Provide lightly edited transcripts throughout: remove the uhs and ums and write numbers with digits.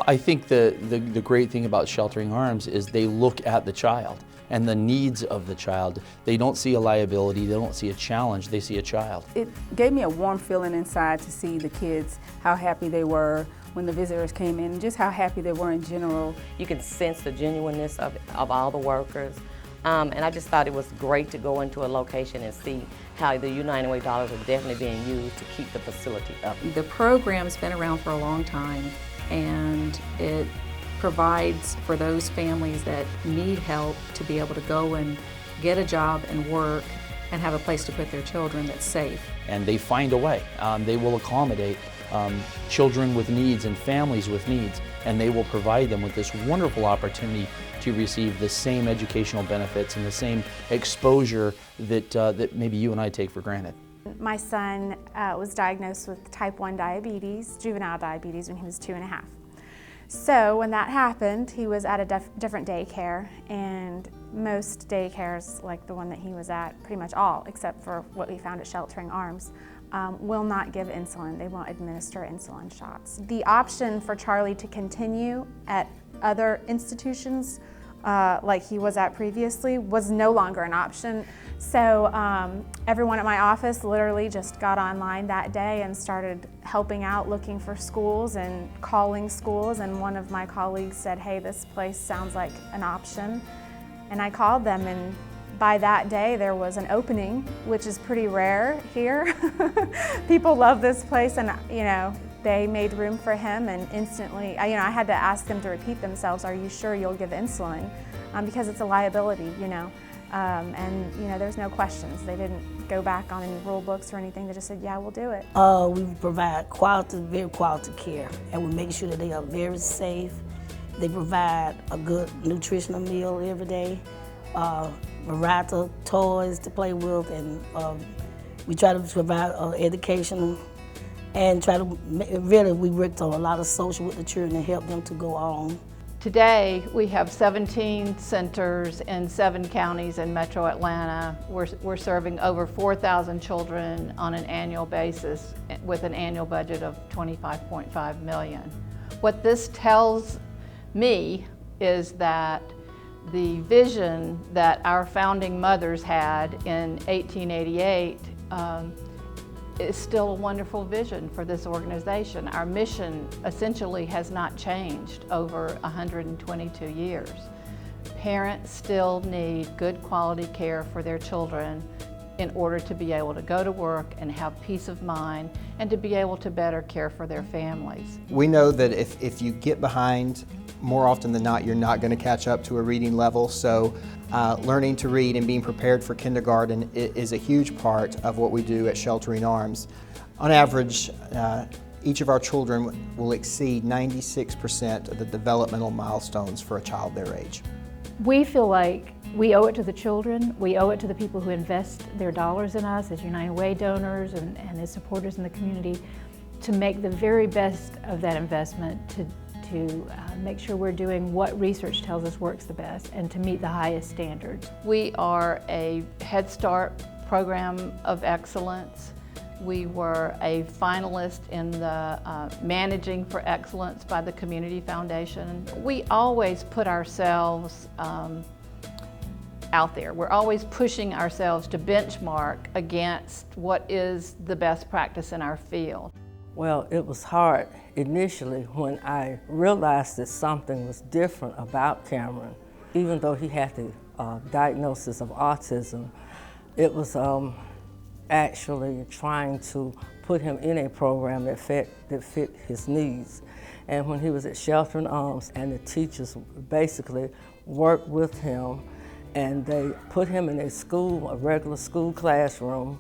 I think the great thing about Sheltering Arms is they look at the child and the needs of the child. They don't see a liability, they don't see a challenge, they see a child. It gave me a warm feeling inside to see the kids, how happy they were when the visitors came in, and just how happy they were in general. You can sense the genuineness of all the workers. And I just thought it was great to go into a location and see how the United Way dollars are definitely being used to keep the facility up. The program's been around for a long time, and it provides for those families that need help to be able to go and get a job and work and have a place to put their children that's safe. And they find a way. They will accommodate children with needs and families with needs, and they will provide them with this wonderful opportunity to receive the same educational benefits and the same exposure that maybe you and I take for granted. My son was diagnosed with type 1 diabetes, juvenile diabetes, when he was 2.5. So when that happened, he was at a different daycare, and most daycares, like the one that he was at, pretty much all, except for what we found at Sheltering Arms, will not give insulin. They won't administer insulin shots. The option for Charlie to continue at other institutions like he was at previously was no longer an option. So everyone at my office literally just got online that day and started helping out, looking for schools and calling schools, and one of my colleagues said, hey, this place sounds like an option. And I called them, and by that day there was an opening, which is pretty rare here. People love this place, and they made room for him, and instantly, I had to ask them to repeat themselves, are you sure you'll give insulin? Because it's a liability, and there's no questions. They didn't go back on any rule books or anything. They just said, yeah, we'll do it. We provide very quality care, and we make sure that they are very safe. They provide a good nutritional meal every day, variety of toys to play with, and we try to provide education, and we worked on a lot of social with the children and help them to go on. Today, we have 17 centers in 7 counties in Metro Atlanta. We're serving over 4,000 children on an annual basis with an annual budget of $25.5 million. What this tells me is that the vision that our founding mothers had in 1888 is still a wonderful vision for this organization. Our mission essentially has not changed over 122 years. Parents still need good quality care for their children in order to be able to go to work and have peace of mind and to be able to better care for their families. We know that if you get behind, more often than not, you're not going to catch up to a reading level. So learning to read and being prepared for kindergarten is a huge part of what we do at Sheltering Arms. On average, each of our children will exceed 96% of the developmental milestones for a child their age. We feel like we owe it to the children, we owe it to the people who invest their dollars in us as United Way donors and as supporters in the community to make the very best of that investment, to make sure we're doing what research tells us works the best and to meet the highest standards. We are a Head Start program of excellence. We were a finalist in the Managing for Excellence by the Community Foundation. We always put ourselves out there. We're always pushing ourselves to benchmark against what is the best practice in our field. Well, it was hard initially when I realized that something was different about Cameron. Even though he had the diagnosis of autism, it was actually trying to put him in a program that fit his needs. And when he was at Sheltering Arms, and the teachers basically worked with him, and they put him in a regular school classroom,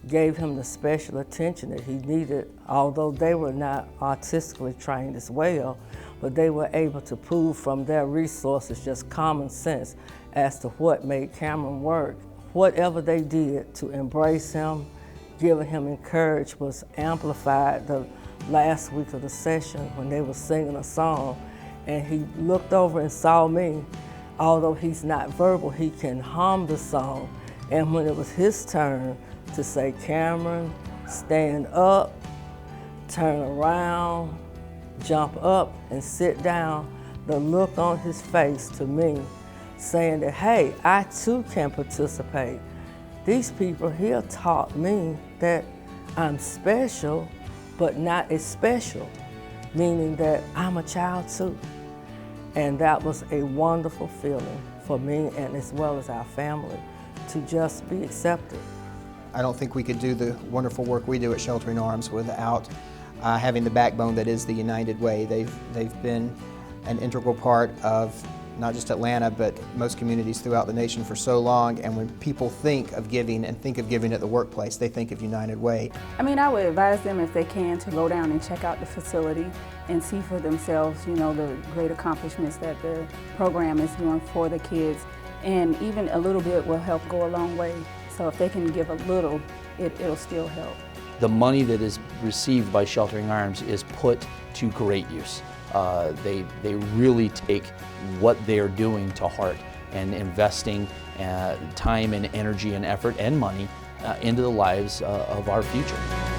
gave him the special attention that he needed, although they were not artistically trained as well, but they were able to pull from their resources just common sense as to what made Cameron work. Whatever they did to embrace him, giving him encouragement was amplified the last week of the session when they were singing a song, and he looked over and saw me. Although he's not verbal, he can hum the song, and when it was his turn to say, Cameron, stand up, turn around, jump up and sit down, the look on his face to me, saying that, hey, I too can participate. These people here taught me that I'm special, but not as special, meaning that I'm a child too. And that was a wonderful feeling for me and as well as our family to just be accepted. I don't think we could do the wonderful work we do at Sheltering Arms without having the backbone that is the United Way. They've been an integral part of not just Atlanta, but most communities throughout the nation for so long. And when people think of giving and think of giving at the workplace, they think of United Way. I mean, I would advise them, if they can, to go down and check out the facility and see for themselves, you know, the great accomplishments that the program is doing for the kids. And even a little bit will help go a long way. So if they can give a little, it'll still help. The money that is received by Sheltering Arms is put to great use. They really take what they're doing to heart and investing time and energy and effort and money into the lives of our future.